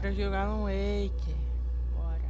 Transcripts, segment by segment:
Bora jogar um Wake. Bora.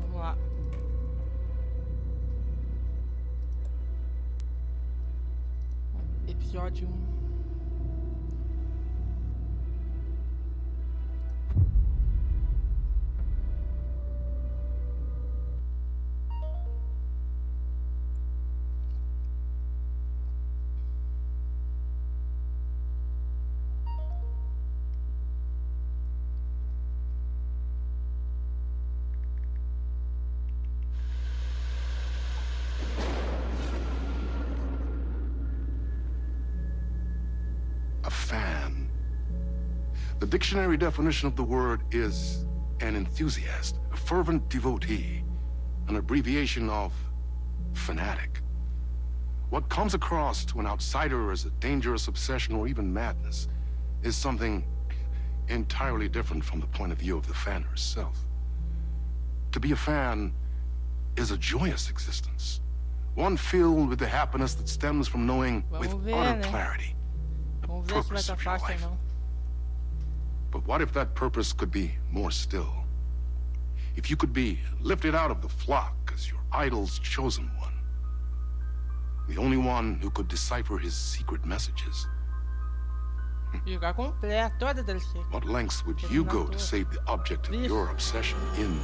Vamos lá. Episódio 1. A fan. The dictionary definition of the word is an enthusiast, a fervent devotee, an abbreviation of fanatic. What comes across to an outsider as a dangerous obsession or even madness is something entirely different from the point of view of the fan herself. To be a fan is a joyous existence, one filled with the happiness that stems from knowing with utter clarity Vamos ver se vai purpose estar of your fácil life. ou não. But what if that purpose could be more still? If you could be lifted out of the flock as your idol's chosen one, the only one who could decipher his secret messages, Jogar completa, toda DLC. what lengths would you go to save the object of your obsession in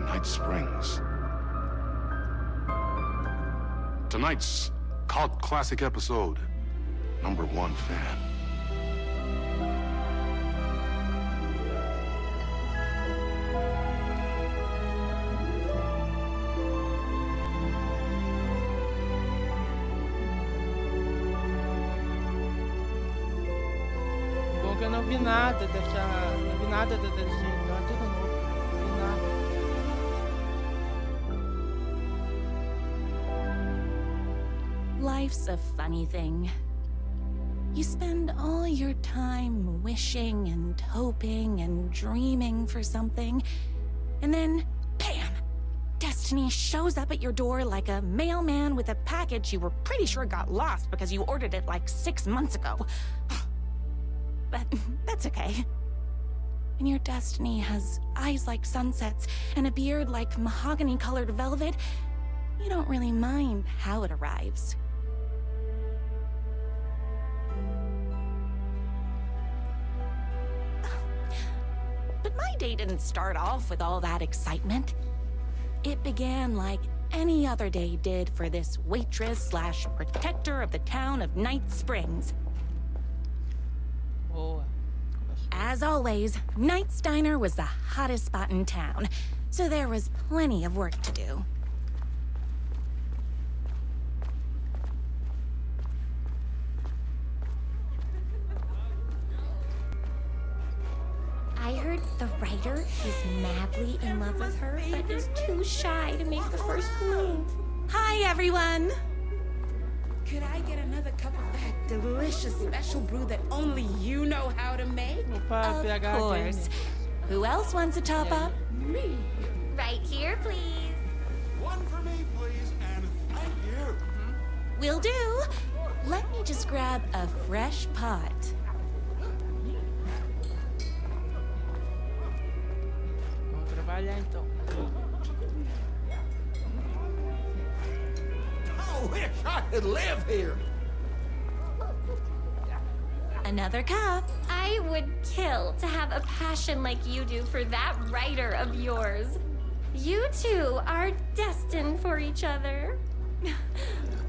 Night Springs? Tonight's cult classic episode, number 1 fan. Bom que eu não vi nada não vi nada da DLC, então é tudo novo. Não vi nada. Life's a funny thing. You spend all your time wishing and hoping and dreaming for something, and then, bam! Destiny shows up at your door like a mailman with a package you were pretty sure got lost because you ordered it like 6 months ago. But that's okay. When your destiny has eyes like sunsets and a beard like mahogany-colored velvet, you don't really mind how it arrives. But my day didn't start off with all that excitement. It began like any other day did for this waitress/protector of the town of Night Springs. Boa. As always, Knight's Diner was the hottest spot in town, so there was plenty of work to do. I heard the writer is madly in love with her, but is too shy to make the first move. Hi, everyone! Could I get another cup of that delicious special brew that only you know how to make? Opa, Of PH course. Who else wants a top up? Me. Right here, please. One for me, please, and thank you. Will do. Let me just grab a fresh pot. Trabalhar então. I wish I could live here. Another cup. I would kill to have a passion like you do for that writer of yours. You two are destined for each other.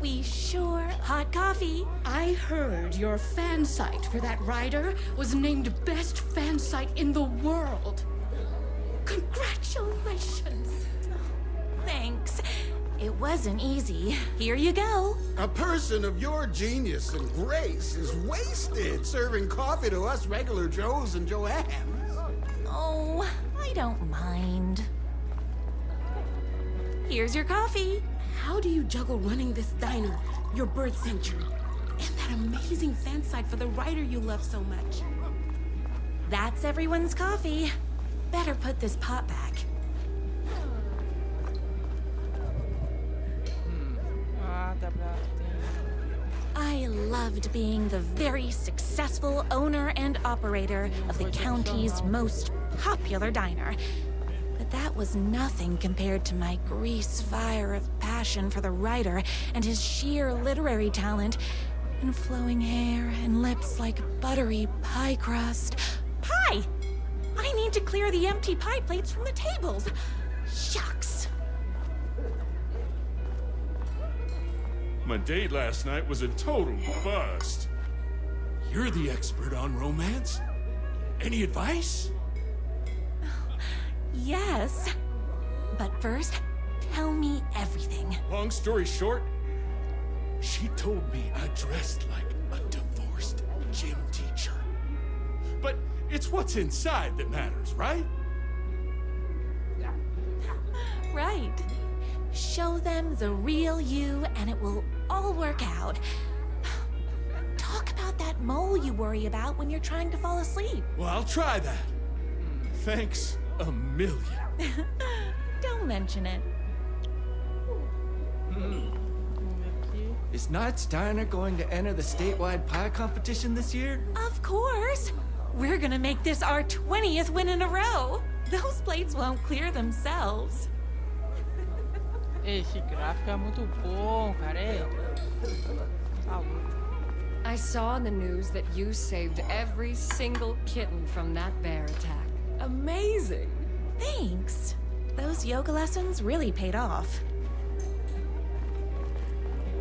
We sure. Hot coffee. I heard your fan site for that writer was named best fan site in the world. Congratulations. Thanks. It wasn't easy. Here you go. A person of your genius and grace is wasted serving coffee to us regular Joes and Joannes. Oh, I don't mind. Here's your coffee. How do you juggle running this diner, your bird sanctuary, and that amazing fan site for the writer you love so much? That's everyone's coffee. Better put this pot back. Ah, dá pra... I loved being the very successful owner and operator of the county's most popular diner. But that was nothing compared to my grease fire of passion for the writer and his sheer literary talent, and flowing hair and lips like buttery pie crust. Pie! I need to clear the empty pie plates from the tables. Shucks. My date last night was a total bust. You're the expert on romance. Any advice? Yes. But first, tell me everything. Long story short, She told me I dressed like a divorced gym teacher. but it's what's inside that matters, right? Right. Show them the real you and it will all work out. Talk about that mole you worry about when you're trying to fall asleep. Well, I'll try that. Thanks a million. Don't mention it. Vamos ver aqui. Is Knight's Diner going to enter the statewide pie competition this year? Of course. We're gonna make this our 20th win in a row. Those plates won't clear themselves. Esse gráfico é muito bom, cara. É. Tá louco. I saw in the news that you saved every single kitten from that bear attack. Amazing! Thanks. Those yoga lessons really paid off.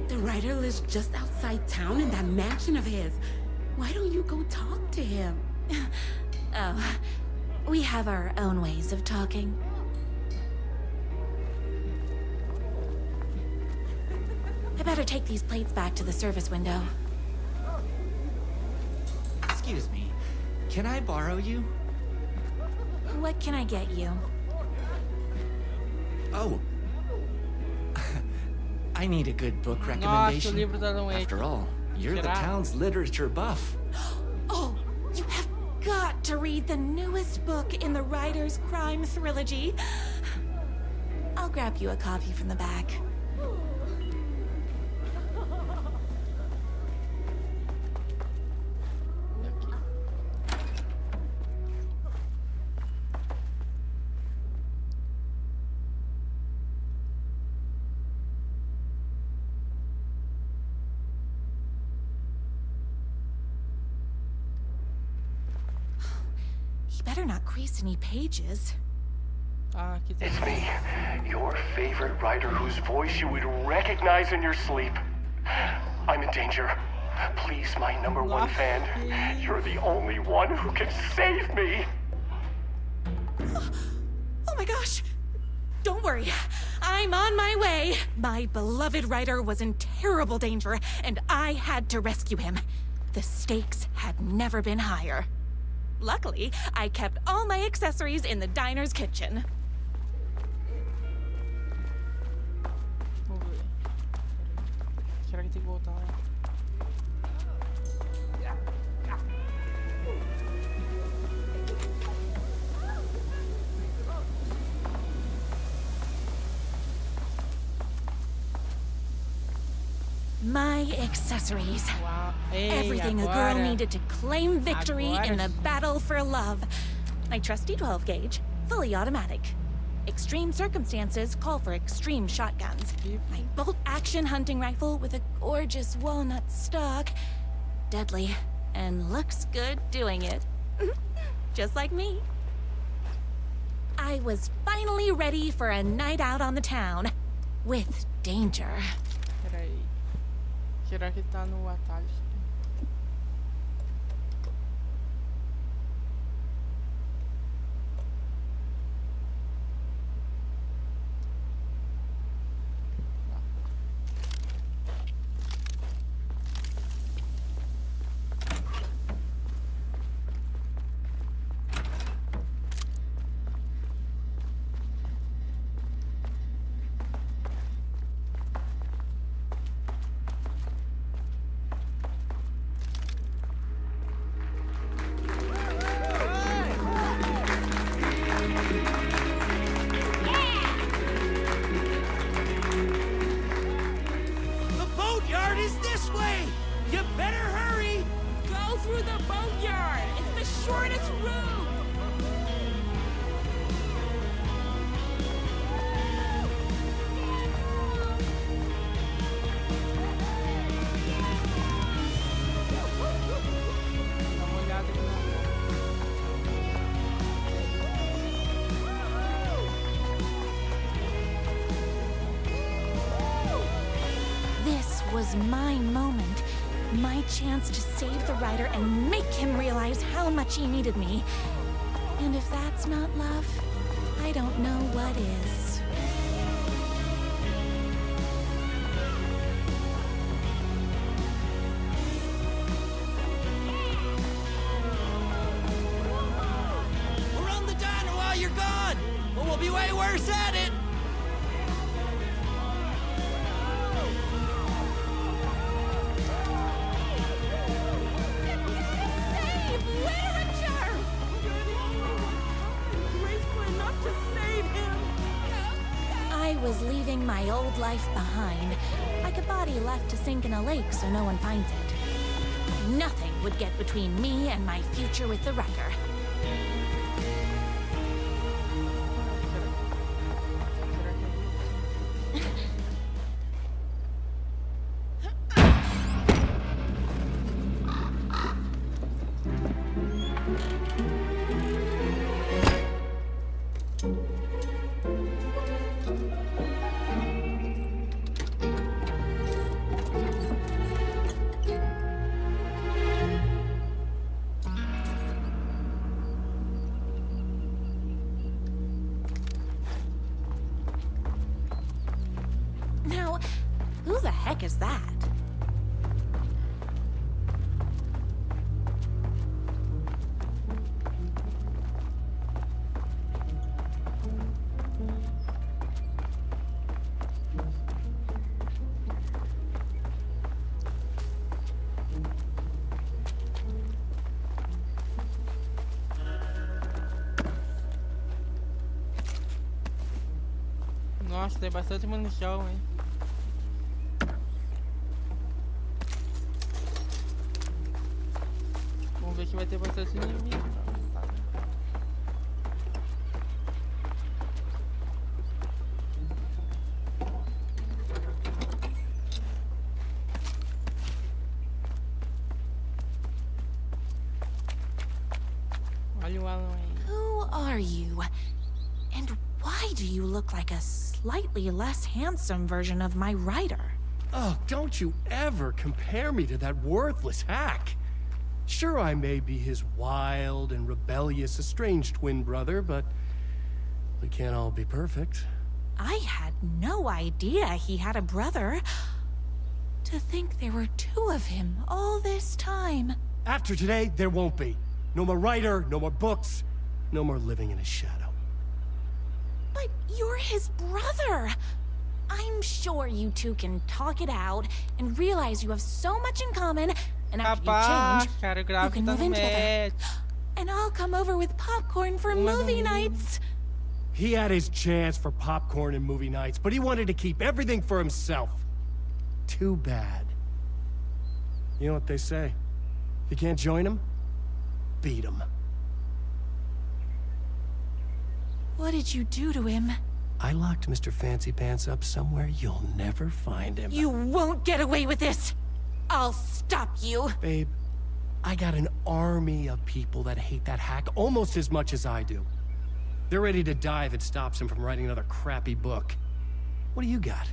The writer lives just outside town in that mansion of his. Why don't you go talk to him? Oh, we have our own ways of talking. I better take these plates back to the service window. Excuse me, can I borrow you? What can I get you? Oh. I need a good book Nossa, o recommendation. livro da Noite. After all, you're the Será? town's literature buff. Oh, you have got to read the newest book in the Writer's Crime Trilogy. I'll grab you a copy from the back. He better not crease any pages. Ah, aqui tem. It's me, your favorite writer whose voice you would recognize in your sleep. I'm in danger. Please, my number one fan, you're the only one who can save me. Oh my gosh! Don't worry, I'm on my way. My beloved writer was in terrible danger, and I had to rescue him. The stakes had never been higher. Luckily, I kept all my accessories in the diner's kitchen. Vamos ver. Será que tem que voltar lá? My accessories. Uau. Ei, Everything a agora. girl needed to claim victory Agora in the sim. battle for love. My trusty 12 gauge, fully automatic. Extreme circumstances call for extreme shotguns. My bolt-action hunting rifle with a gorgeous walnut stock. Deadly, and looks good doing it. Just like me. I was finally ready for a night out on the town. With danger. Peraí. Será que tá no atalho? The boatyard is this way! You better hurry! Go through the boatyard. It's the shortest route. Dá uma olhada aqui na This was my moment. My chance to save the writer and make him realize how much he needed me. And if that's not love, I don't know what is. We'll run the diner while you're gone! Or we'll be way worse at it! Save literature! Graceful enough to save him. I was leaving my old life behind, like a body left to sink in a lake so no one finds it. Nothing would get between me and my future with the writer. Now, who the heck is that? Nossa, tem bastante munição, hein? Vamos ver que vai ter bastante inimigo. Tá. Olha o Alan aí. Who are you? And why do you look like a slightly less handsome version of my writer? Oh, don't you ever compare me to that worthless hack. Sure, I may be his wild and rebellious estranged twin brother, but we can't all be perfect. I had no idea he had a brother. To think there were two of him all this time. After today, there won't be. No more writer, no more books, no more living in his shadow. But you're his brother. I'm sure you two can talk it out and realize you have so much in common. And after Capaz, you cara, o change, you can gráfico tá move no in together. match. And I'll come over with popcorn for movie nights. He had his chance for popcorn and movie nights, but he wanted to keep everything for himself. Too bad. You know what they say? If you can't join him, beat him. What did you do to him? I locked Mr. Fancy Pants up somewhere you'll never find him. You won't get away with this! I'll stop you! Babe, I got an army of people that hate that hack almost as much as I do. They're ready to die if it stops him from writing another crappy book. What do you got?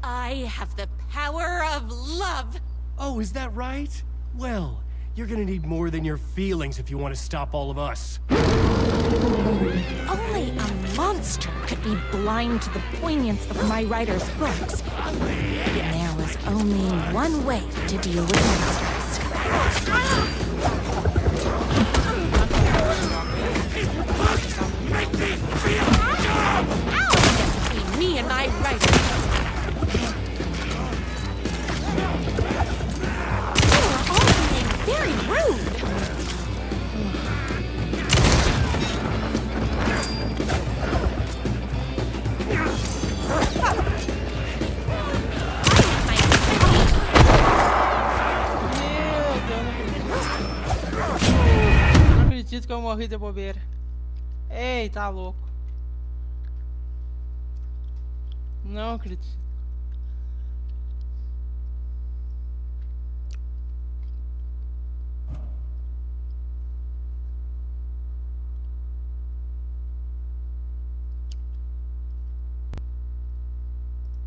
I have the power of love! Oh, is that right? Well, you're gonna need more than your feelings if you want to stop all of us. Only a monster could be blind to the poignance of my writer's books. There was only one way to deal with monsters. Make me feel dumb! Ow! Between me and my writer. You are all being very rude. Não acredito que eu morri de bobeira. Ei, tá louco. Não acredito.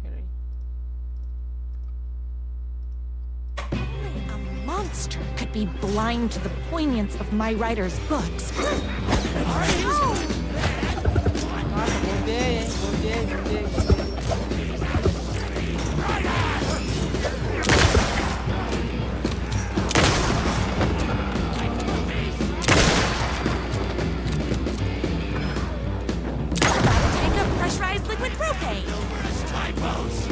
Peraí. Only a monster could be blind to the poignance of my writer's books. Nossa, botei, hein? Botei. Take a pressurized liquid propane. Typos!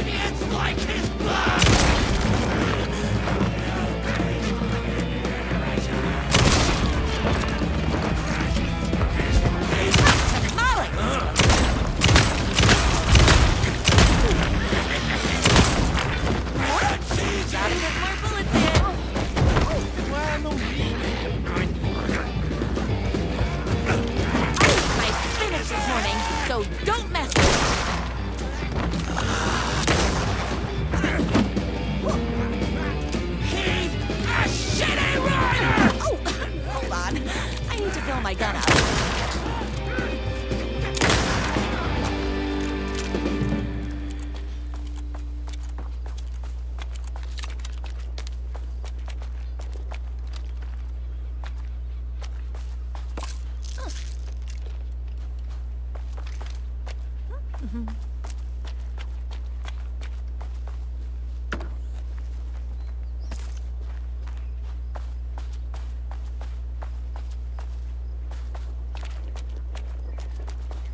It's like his blood! Gotta get more bullets in. Ué, não vi. I ate my spinach this morning, so don't mess with it. He's a shitty writer! Oh, hold on. I need to fill my gun up.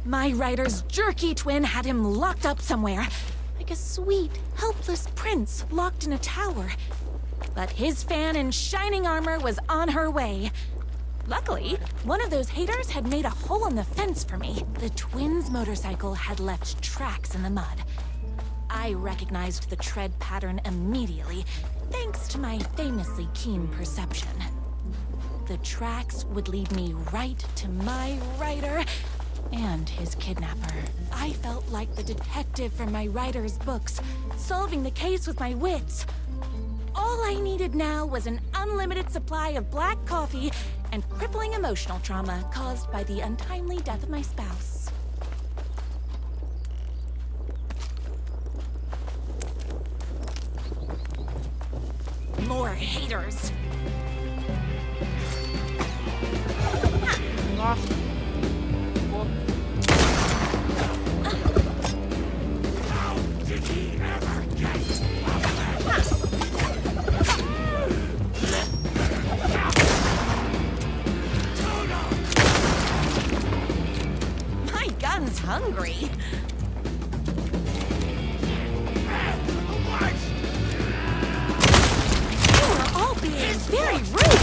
My writer's jerky twin had him locked up somewhere, like a sweet, helpless prince locked in a tower. But his fan in shining armor was on her way. Luckily, one of those haters had made a hole in the fence for me. The twins' motorcycle had left tracks in the mud. I recognized the tread pattern immediately, thanks to my famously keen perception. The tracks would lead me right to my writer and his kidnapper. I felt like the detective from my writer's books, solving the case with my wits. All I needed now was an unlimited supply of black coffee and crippling emotional trauma caused by the untimely death of my spouse. More haters. Nossa. Pô. How did he ever get My gun's hungry. You are all being very rude.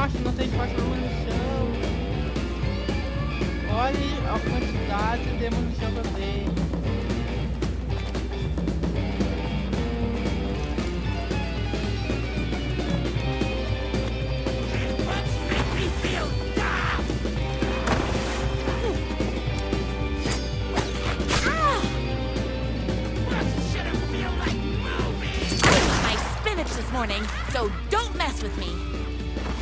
Nossa, não tem espaço para munição. Olha a quantidade de munição que eu tenho. This morning, so don't mess with me.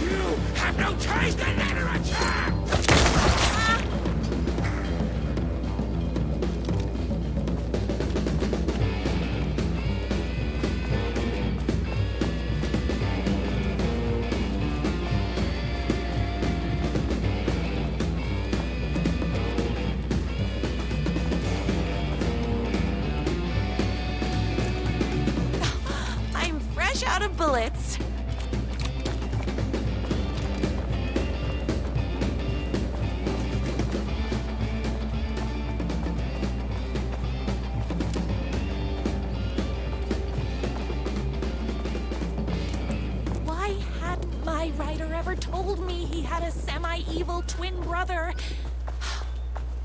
You have no choice than to return! Out of bullets. Why hadn't my writer ever told me he had a semi-evil twin brother?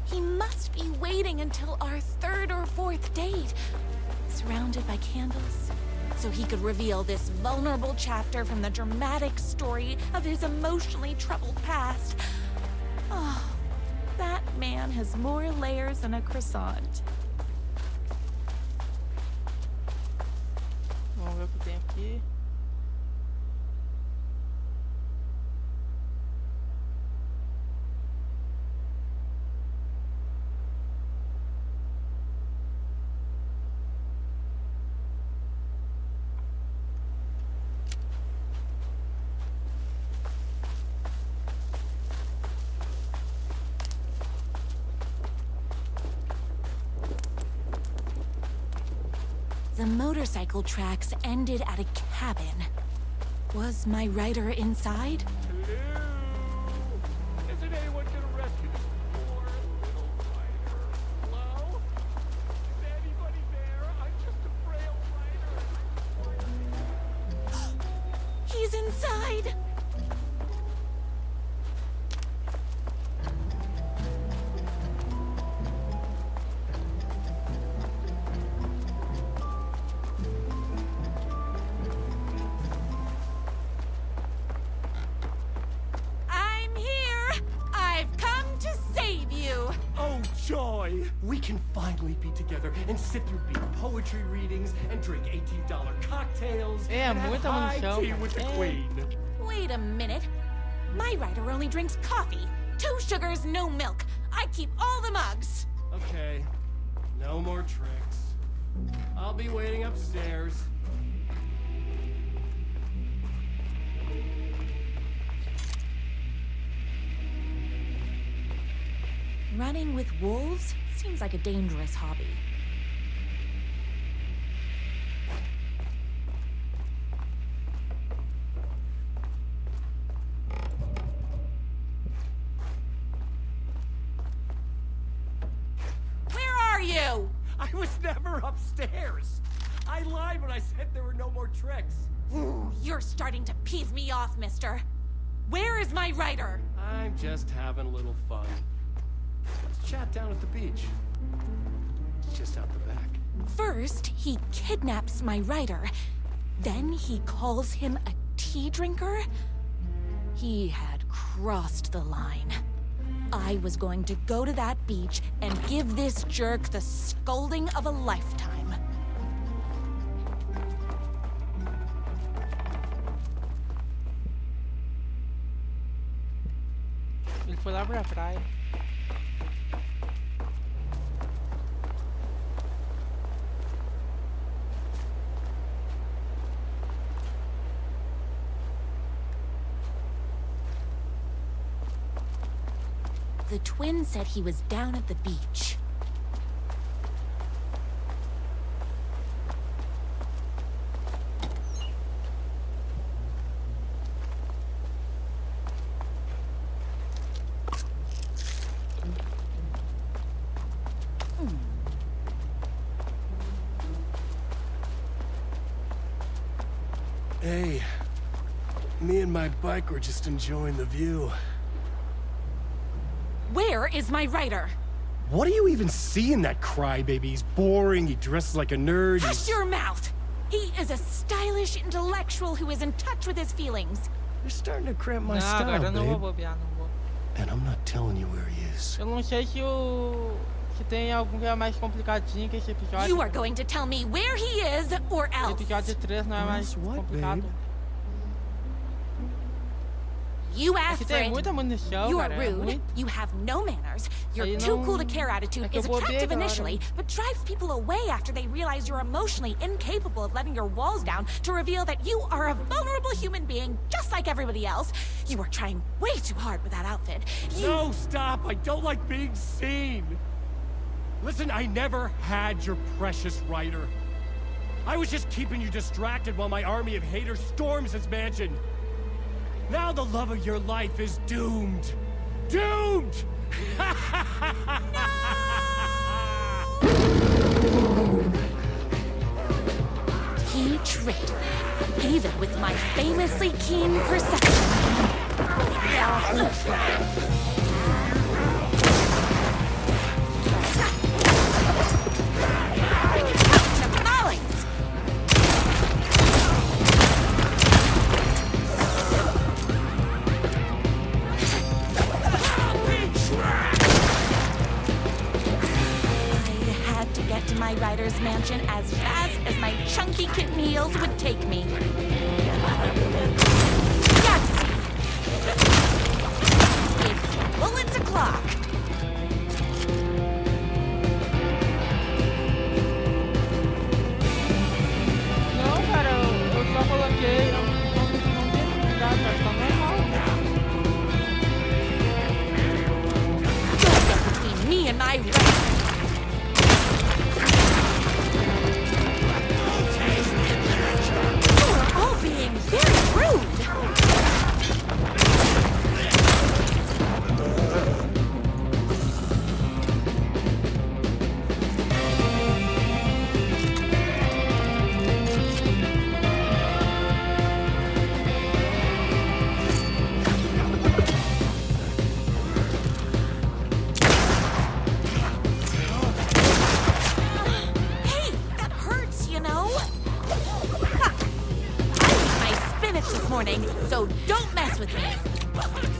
He must be waiting until our third or fourth date, surrounded by candles, so he could reveal this vulnerable chapter from the dramatic story of his emotionally troubled past. Oh, that man has more layers than a croissant. Vamos ver o que tem aqui. The motorcycle tracks ended at a cabin. Was my writer inside? Hello? Isn't anyone gonna rescue this poor little writer? Hello? Is anybody there? I'm just a frail writer. He's inside! We can finally be together and sit through big poetry readings and drink $18 cocktails and have high tea with the Queen. Wait a minute. My writer only drinks coffee. 2 sugars, no milk. I keep all the mugs. Okay. No more tricks. I'll be waiting upstairs. Running with wolves seems like a dangerous hobby. Where are you? I was never upstairs. I lied when I said there were no more tricks. Ooh, you're starting to piss me off, mister. Where is my writer? I'm just having a little fun. Let's chat down at the beach. It's just out the back. First, he kidnaps my writer. Then he calls him a tea drinker. He had crossed the line. I was going to go to that beach and give this jerk the scolding of a lifetime. Ele foi lá pra praia. The twin said he was down at the beach. Hey, Me and my bike were just enjoying the view. Where is my writer? What do you even see in that crybaby? He's boring, he dresses like a nerd. Hush your mouth! He is a stylish intellectual who is in touch with his feelings. You're starting to cramp my Não, style, agora eu não vou babe. bobear, não vou. And I'm not telling you where he is. Eu não sei se tem algum que é mais complicadinho que esse episódio. You are going to tell me where he is or O else. episódio 3 não é mais complicado. You Aqui asked for tem it. muita munição, You are cara. rude. You have no manners. Your Aí too não- cool to care attitude É que eu is bobei attractive agora. initially, but drives people away after they realize you're emotionally incapable of letting your walls down to reveal that you are a vulnerable human being just like everybody else. You are trying way too hard with that outfit. No, stop! I don't like being seen! Listen, I never had your precious writer. I was just keeping you distracted while my army of haters storms this mansion. Now the love of your life is doomed. Doomed! He tricked me, even with my famously keen perception. Tamales! I had to get to my writer's mansion as fast as my chunky kitten heels would take me. Yahtzee! It's bullets o'clock. Não, cara, eu só coloquei. Não tem dificuldade, vai ficar normal. Don't get between me and my writer. You are all being very rude. Hey, that hurts, you know? Ha! I ate my spinach this morning, so don't mess with me.